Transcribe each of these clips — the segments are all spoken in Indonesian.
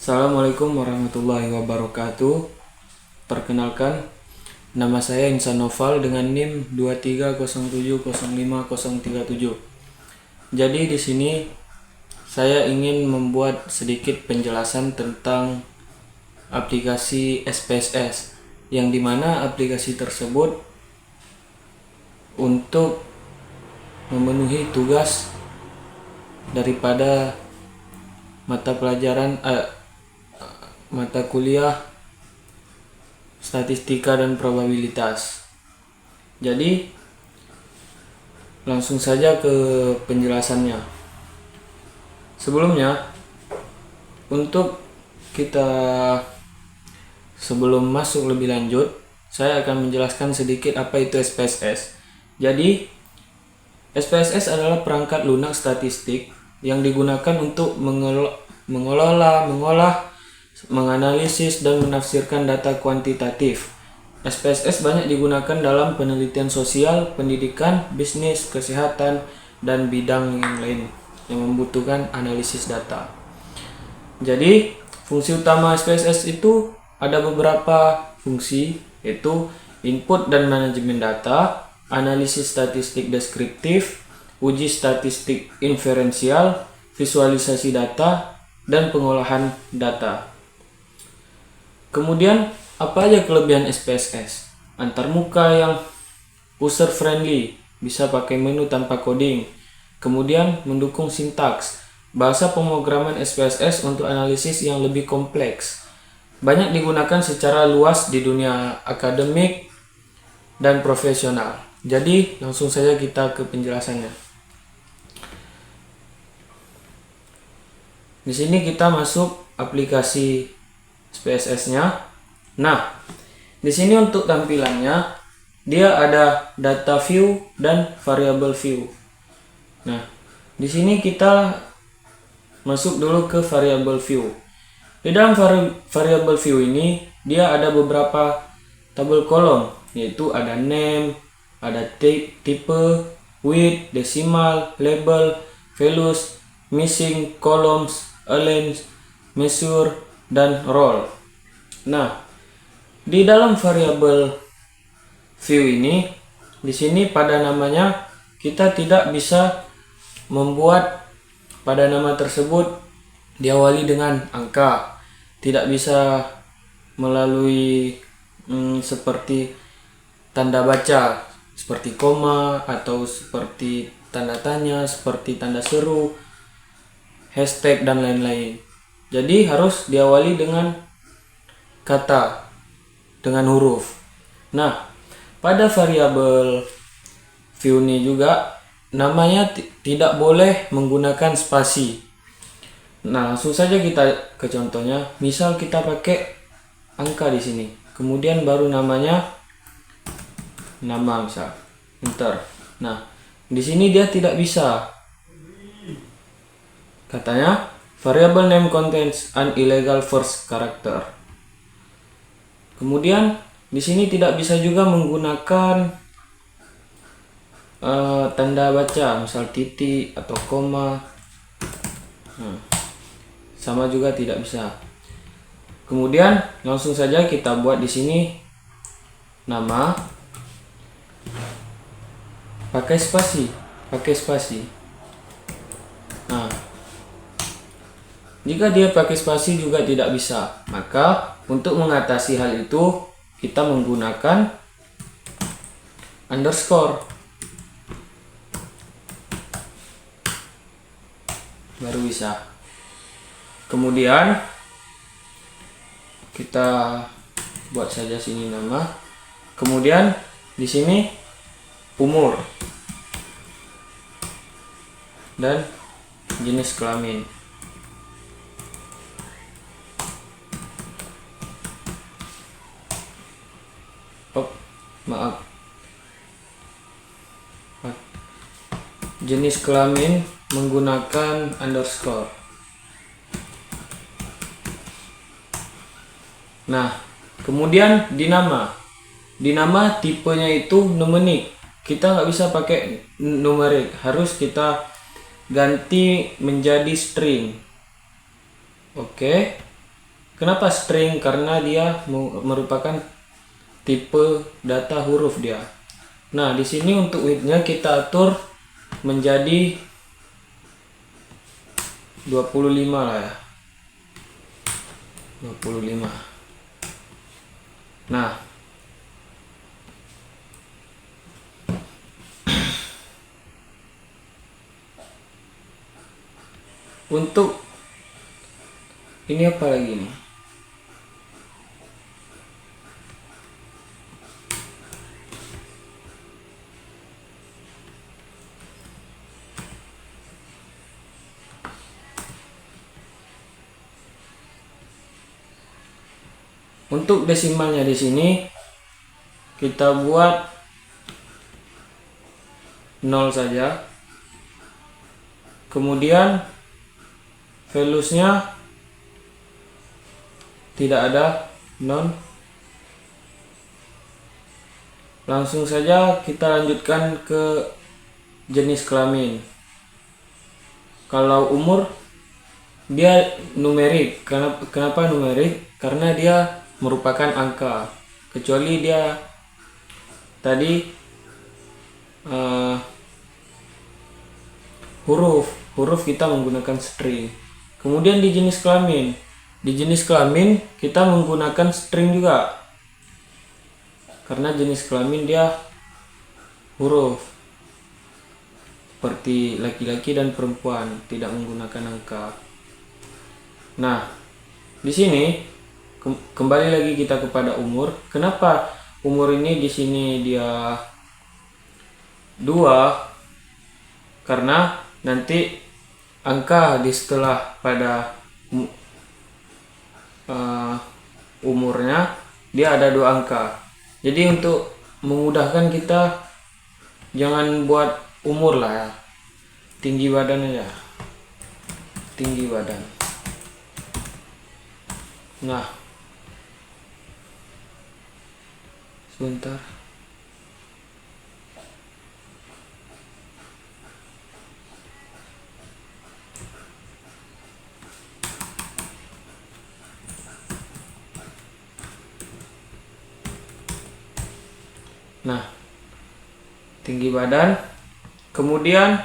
Assalamualaikum warahmatullahi wabarakatuh. Perkenalkan, nama saya Insan Noval dengan NIM 23070537. Jadi di sini saya ingin membuat sedikit penjelasan tentang aplikasi SPSS, yang dimana aplikasi tersebut untuk memenuhi tugas daripada mata kuliah statistika dan probabilitas. Jadi langsung saja ke penjelasannya. Sebelumnya, untuk kita sebelum masuk lebih lanjut, saya akan menjelaskan sedikit apa itu SPSS. Jadi SPSS adalah perangkat lunak statistik yang digunakan untuk mengolah, menganalisis, dan menafsirkan data kuantitatif. SPSS banyak digunakan dalam penelitian sosial, pendidikan, bisnis, kesehatan, dan bidang yang lain yang membutuhkan analisis data. Jadi, fungsi utama SPSS itu ada beberapa fungsi, yaitu input dan manajemen data, analisis statistik deskriptif, uji statistik inferensial, visualisasi data, dan pengolahan data. Kemudian, apa aja kelebihan SPSS? Antarmuka yang user friendly, bisa pakai menu tanpa coding. Kemudian, mendukung sintaks, bahasa pemrograman SPSS untuk analisis yang lebih kompleks. Banyak digunakan secara luas di dunia akademik dan profesional. Jadi, langsung saja kita ke penjelasannya. Di sini kita masuk aplikasi SPSS-nya. Nah, di sini untuk tampilannya dia ada data view dan variable view. Nah, di sini kita masuk dulu ke variable view. Di dalam variable view ini dia ada beberapa tabel kolom, yaitu ada name, ada tipe, width, decimal, label, values, missing, columns, align, measure, dan roll. Nah, di dalam variable view ini, di sini pada namanya kita tidak bisa membuat pada nama tersebut diawali dengan angka, tidak bisa melalui seperti tanda baca, seperti koma, atau seperti tanda tanya, seperti tanda seru, hashtag, dan lain-lain. Jadi harus diawali dengan kata, dengan huruf. Nah, pada variabel view ini juga namanya tidak boleh menggunakan spasi. Nah, langsung saja kita ke contohnya. Misal kita pakai angka di sini, kemudian baru namanya nama, misal enter. Nah, di sini dia tidak bisa. Katanya variable name contains an illegal first character. Kemudian di sini tidak bisa juga menggunakan tanda baca, misal titik atau koma. Sama juga tidak bisa. Kemudian langsung saja kita buat di sini nama pakai spasi. Nah, jika dia pakai spasi juga tidak bisa, maka untuk mengatasi hal itu kita menggunakan underscore. Baru bisa. Kemudian kita buat saja sini nama. Kemudian di sini umur dan jenis kelamin. Jenis kelamin menggunakan underscore. Nah, kemudian di nama tipenya itu numerik. Kita nggak bisa pakai numerik, harus kita ganti menjadi string. Oke. Kenapa string? Karena dia merupakan tipe data huruf dia. Nah, di sini untuk width-nya kita atur menjadi 25 lah ya. 25. Nah, untuk ini apa lagi nih? Untuk desimalnya di sini kita buat 0 saja. Kemudian values-nya tidak ada, non. Langsung saja kita lanjutkan ke jenis kelamin. Kalau umur dia numerik. Kenapa numerik? Karena dia merupakan angka. Kecuali dia tadi huruf kita menggunakan string. Kemudian di jenis kelamin kita menggunakan string juga, karena jenis kelamin dia huruf seperti laki-laki dan perempuan, tidak menggunakan angka. Nah, di sini kembali lagi kita kepada umur. Kenapa umur ini di sini dia 2? Karena nanti angka di setelah pada umurnya dia ada 2 angka. Jadi untuk memudahkan kita jangan buat umur lah ya, tinggi badan aja, tinggi badan. Nah, sebentar. Nah, tinggi badan. Kemudian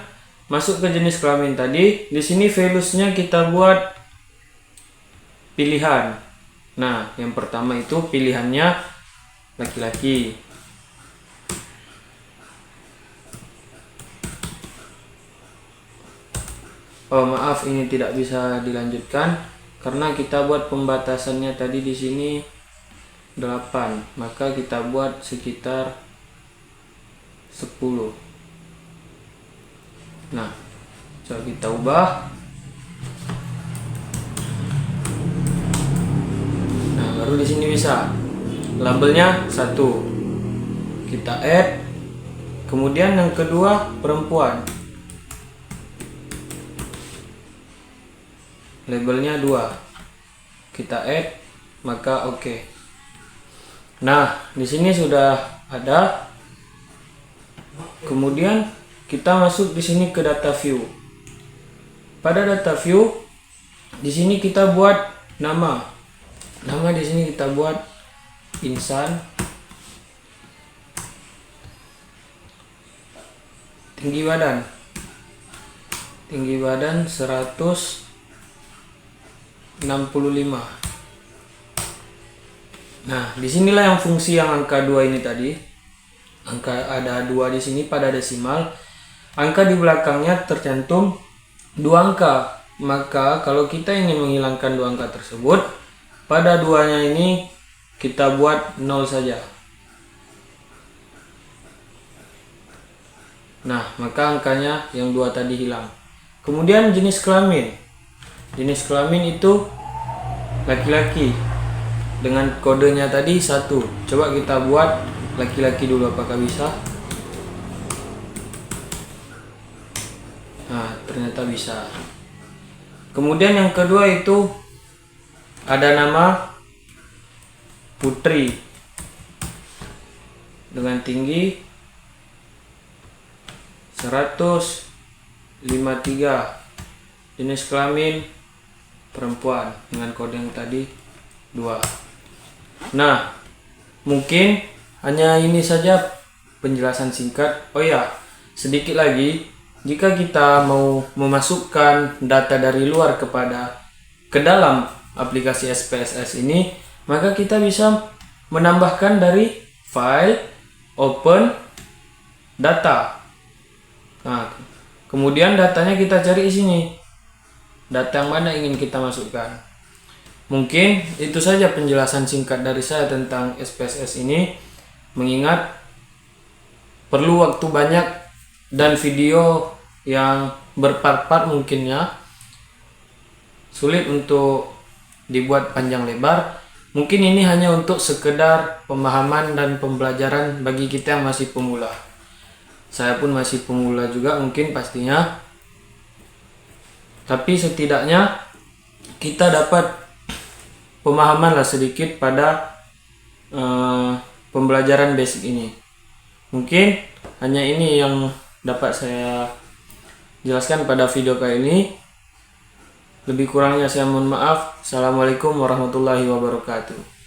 masuk ke jenis kelamin tadi. Di sini values-nya kita buat pilihan. Nah, yang pertama itu pilihannya laki-laki. Oh, maaf, ini tidak bisa dilanjutkan karena kita buat pembatasannya tadi di sini 8, maka kita buat sekitar 10. Nah, coba kita ubah. Nah, baru di sini bisa. Labelnya 1. Kita add. Kemudian yang kedua perempuan. Labelnya 2. Kita add, maka oke. Nah, di sini sudah ada. Kemudian kita masuk di sini ke data view. Pada data view di sini kita buat nama. Nama di sini kita buat Insan. Tinggi badan. Tinggi badan 165. Nah, disinilah yang fungsi yang angka 2 ini tadi. Angka ada 2 di sini pada desimal. Angka di belakangnya tercantum 2 angka. Maka kalau kita ingin menghilangkan 2 angka tersebut, pada 2-nya ini kita buat 0 saja. Nah, maka angkanya yang 2 tadi hilang. Kemudian jenis kelamin. Jenis kelamin itu laki-laki. Dengan kodenya tadi 1. Coba kita buat laki-laki dulu, apakah bisa? Nah, ternyata bisa. Kemudian yang kedua itu ada nama Putri dengan tinggi 153. Jenis kelamin perempuan dengan kode yang tadi Nah, mungkin hanya ini saja penjelasan singkat. Oh ya, sedikit lagi, jika kita mau memasukkan data dari luar ke dalam aplikasi SPSS ini, maka kita bisa menambahkan dari file, open, data. Nah, kemudian datanya kita cari di sini. Data yang mana ingin kita masukkan. Mungkin itu saja penjelasan singkat dari saya tentang SPSS ini, mengingat perlu waktu banyak dan video yang berpart-part mungkinnya sulit untuk dibuat panjang lebar. Mungkin ini hanya untuk sekedar pemahaman dan pembelajaran bagi kita yang masih pemula. Saya pun masih pemula juga mungkin pastinya, tapi setidaknya kita dapat pemahaman lah sedikit pada pembelajaran basic ini. Mungkin hanya ini yang dapat saya jelaskan pada video kali ini. Lebih kurangnya saya mohon maaf. Assalamualaikum warahmatullahi wabarakatuh.